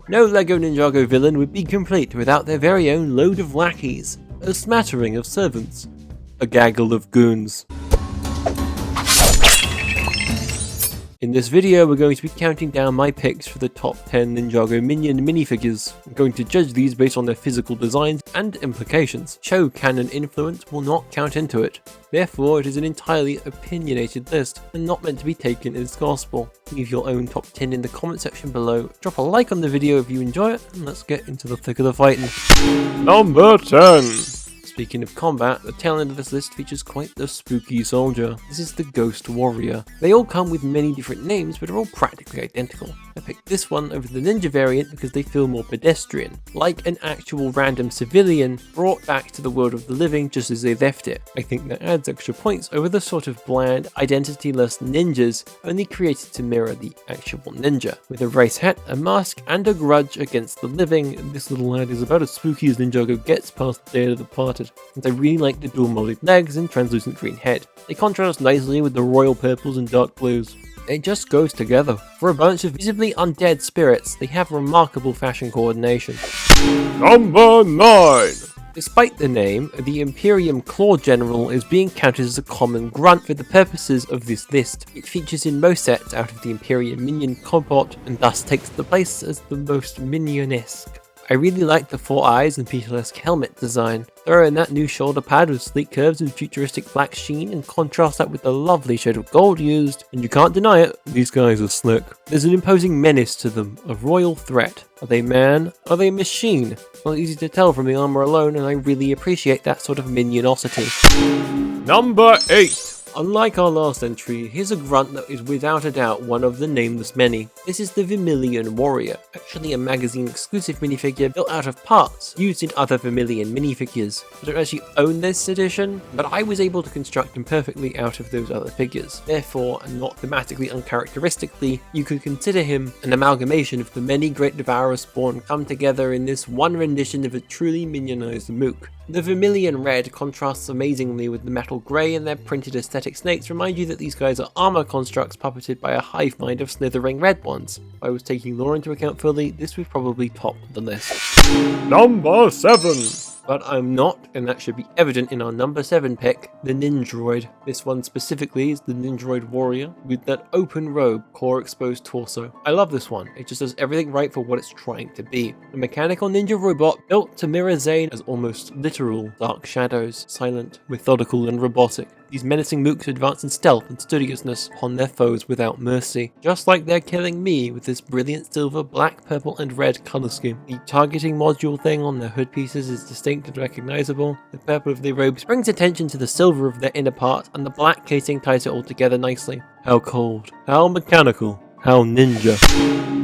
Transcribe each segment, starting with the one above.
No LEGO Ninjago villain would be complete without their very own load of lackeys, a smattering of servants, a gaggle of goons. In this video, we're going to be counting down my picks for the top 10 Ninjago minion minifigures. I'm going to judge these based on their physical designs and implications. Show canon influence will not count into it. Therefore, it is an entirely opinionated list and not meant to be taken as gospel. Leave your own top 10 in the comment section below. Drop a like on the video if you enjoy it, and let's get into the thick of the fighting. Number 10. Speaking of combat, the tail end of this list features quite the spooky soldier. This is the Ghost Warrior. They all come with many different names, but are all practically identical. I picked this one over the ninja variant because they feel more pedestrian, like an actual random civilian brought back to the world of the living just as they left it. I think that adds extra points over the sort of bland, identityless ninjas only created to mirror the actual ninja. With a race hat, a mask, and a grudge against the living, this little lad is about as spooky as Ninjago gets past the Day of the Departed. And I really like the dual molded legs and translucent green head. They contrast nicely with the royal purples and dark blues. It just goes together. For a bunch of visibly undead spirits, they have remarkable fashion coordination. Number 9! Despite the name, the Imperium Claw General is being counted as a common grunt for the purposes of this list. It features in most sets out of the Imperium minion compot and thus takes the place as the most minionesque. I really like the 4 eyes and Peter-esque helmet design. Throw in that new shoulder pad with sleek curves and futuristic black sheen and contrast that with the lovely shade of gold used, and you can't deny it, these guys are slick. There's an imposing menace to them, a royal threat. Are they man? Are they machine? Well, easy to tell from the armor alone, and I really appreciate that sort of minionosity. Number 8! Unlike our last entry, here's a grunt that is without a doubt one of the nameless many. This is the Vermillion Warrior, actually a magazine exclusive minifigure built out of parts used in other Vermillion minifigures. I don't actually own this edition, but I was able to construct him perfectly out of those other figures. Therefore, and not thematically uncharacteristically, you could consider him an amalgamation of the many great devourers spawn come together in this one rendition of a truly minionized Mook. The Vermillion Red contrasts amazingly with the metal grey, and their printed aesthetic snakes remind you that these guys are armor constructs puppeted by a hive mind of slithering red ones. If I was taking lore into account fully, this would probably top the list. Number 7! But I'm not, and that should be evident in our number 7 pick, the Nindroid. This one specifically is the Nindroid Warrior, with that open robe, core exposed torso. I love this one, it just does everything right for what it's trying to be. A mechanical ninja robot built to mirror Zane as almost literal dark shadows, silent, methodical, and robotic. These menacing mooks advance in stealth and studiousness upon their foes without mercy, just like they're killing me with this brilliant silver, black, purple, and red colour scheme. The targeting module thing on their hood pieces is distinct and recognisable. The purple of their robes brings attention to the silver of their inner part, and the black casing ties it all together nicely. How cold, how mechanical, how ninja.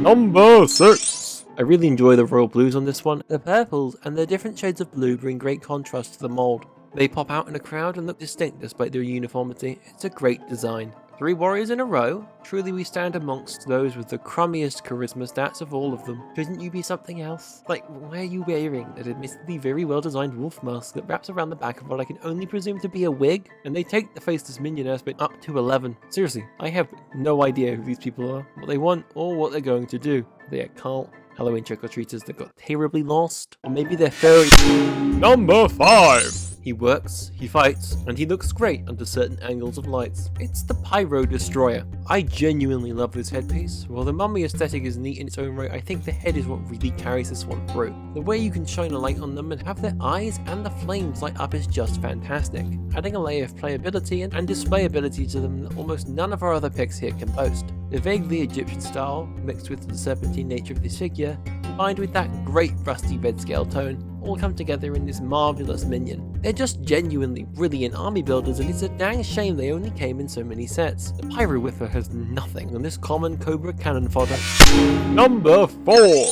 Number 6! I really enjoy the royal blues on this one. The purples and the different shades of blue bring great contrast to the mould. They pop out in a crowd and look distinct despite their uniformity. It's a great design. 3 warriors in a row? Truly we stand amongst those with the crummiest charisma stats of all of them. Shouldn't you be something else? Like, why are you wearing an admittedly very well designed wolf mask that wraps around the back of what I can only presume to be a wig? And they take the faceless minion aspect up to 11. Seriously, I have no idea who these people are, what they want, or what they're going to do. Are they a cult? Halloween trick-or-treaters that got terribly lost? Or maybe they're furry. Number 5! He works, he fights, and he looks great under certain angles of lights. It's the Pyro Destroyer. I genuinely love this headpiece. While the mummy aesthetic is neat in its own right, I think the head is what really carries this one through. The way you can shine a light on them and have their eyes and the flames light up is just fantastic, adding a layer of playability and displayability to them that almost none of our other picks here can boast. The vaguely Egyptian style, mixed with the serpentine nature of this figure, combined with that great rusty red scale tone, all come together in this marvellous minion. They're just genuinely brilliant army builders, and it's a dang shame they only came in so many sets. The Pyro Whiffer has nothing on this common Cobra cannon fodder. Number 4!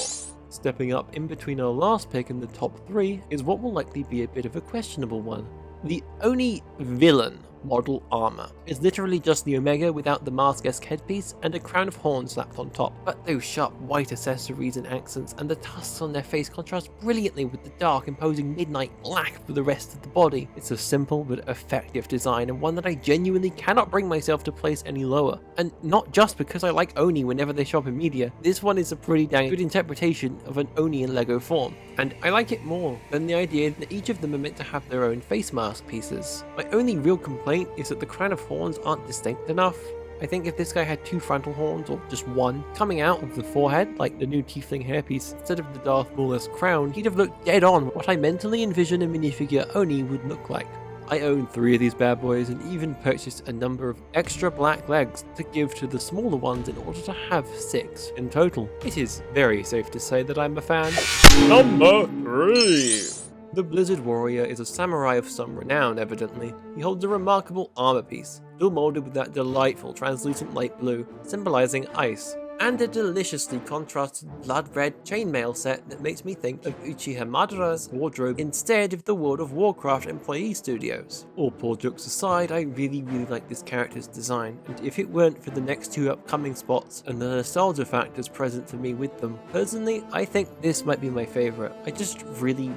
Stepping up in between our last pick and the top 3 is what will likely be a bit of a questionable one. The Oni villain model armor. It's literally just the Omega without the mask-esque headpiece and a crown of horns slapped on top. But those sharp white accessories and accents and the tusks on their face contrast brilliantly with the dark, imposing midnight black for the rest of the body. It's a simple but effective design, and one that I genuinely cannot bring myself to place any lower. And not just because I like Oni whenever they show up in media, this one is a pretty dang good interpretation of an Oni in LEGO form. And I like it more than the idea that each of them are meant to have their own face mask pieces. My only real complaint is that the crown of horns aren't distinct enough. I think if this guy had 2 frontal horns, or just one, coming out of the forehead, like the new tiefling hairpiece, instead of the Darth Maul's crown, he'd have looked dead on what I mentally envision a minifigure Oni would look like. I own 3 of these bad boys and even purchased a number of extra black legs to give to the smaller ones in order to have 6 in total. It is very safe to say that I'm a fan. Number 3. The Blizzard Warrior is a samurai of some renown, evidently. He holds a remarkable armor piece, still molded with that delightful translucent light blue, symbolizing ice, and a deliciously contrasted blood red chainmail set that makes me think of Uchiha Madara's wardrobe instead of the World of Warcraft employee studios. All poor jokes aside, I really like this character's design, and if it weren't for the next 2 upcoming spots and the nostalgia factors present for me with them, personally I think this might be my favourite. I just really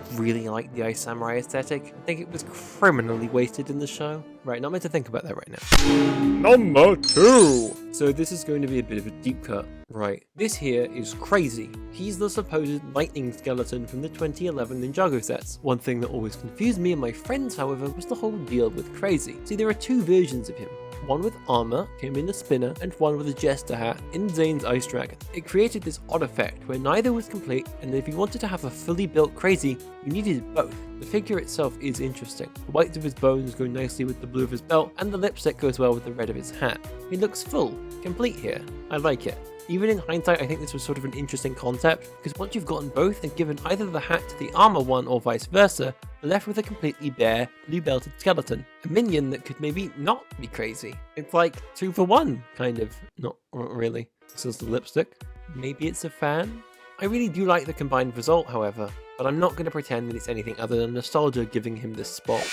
like the Ice Samurai aesthetic. I think it was criminally wasted in the show. Right, not meant to think about that right now. Number 2. So this is going to be a bit of a deep cut. Right, this here is Krazi. He's the supposed lightning skeleton from the 2011 Ninjago sets. One thing that always confused me and my friends, however, was the whole deal with Krazi. See, there are 2 versions of him. One with armor, him in a spinner, and one with a jester hat in Zane's Ice Dragon. It created this odd effect where neither was complete, and if you wanted to have a fully built Krazi, you needed both. The figure itself is interesting. The whites of his bones go nicely with the blue of his belt, and the lipstick goes well with the red of his hat. He looks full, complete here. I like it. Even in hindsight, I think this was sort of an interesting concept, because once you've gotten both and given either the hat to the armor one or vice versa, you're left with a completely bare, blue-belted skeleton. A minion that could maybe not be crazy. It's like 2 for 1, kind of. Not really. This is the lipstick. Maybe it's a fan? I really do like the combined result, however, but I'm not going to pretend that it's anything other than nostalgia giving him this spot.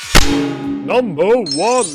Number 1.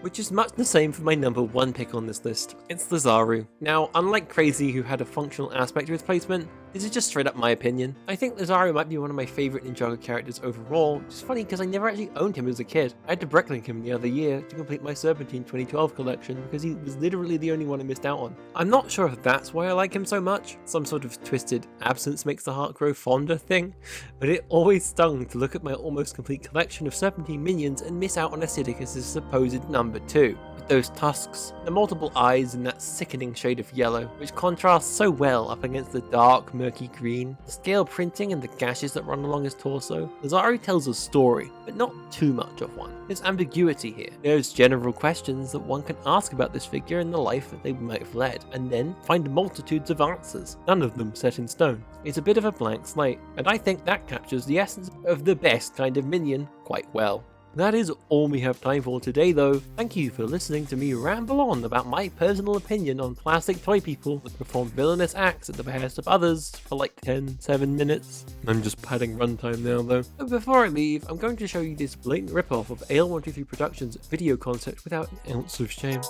Which is much the same for my number 1 pick on this list. It's Lizaru. Now, unlike Krazi, who had a functional aspect to his placement, this is just straight up my opinion. I think Lizaru might be one of my favourite Ninjago characters overall, which is funny because I never actually owned him as a kid. I had to bricklink him the other year to complete my Serpentine 2012 collection because he was literally the only one I missed out on. I'm not sure if that's why I like him so much, some sort of twisted absence makes the heart grow fonder thing, but it always stung to look at my almost complete collection of Serpentine minions and miss out on Acidicus' supposed number 2. With those tusks, the multiple eyes and that sickening shade of yellow, which contrasts so well up against the dark, murky green, the scale printing and the gashes that run along his torso. Lizaru tells a story, but not too much of one. There's ambiguity here. There's general questions that one can ask about this figure and the life that they might have led, and then find multitudes of answers, none of them set in stone. It's a bit of a blank slate, and I think that captures the essence of the best kind of minion quite well. That is all we have time for today though. Thank you for listening to me ramble on about my personal opinion on plastic toy people that perform villainous acts at the behest of others for like 7 minutes. I'm just padding runtime now though. But before I leave, I'm going to show you this blatant ripoff of AL123 Productions' video concept without an ounce of shame.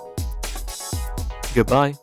Goodbye.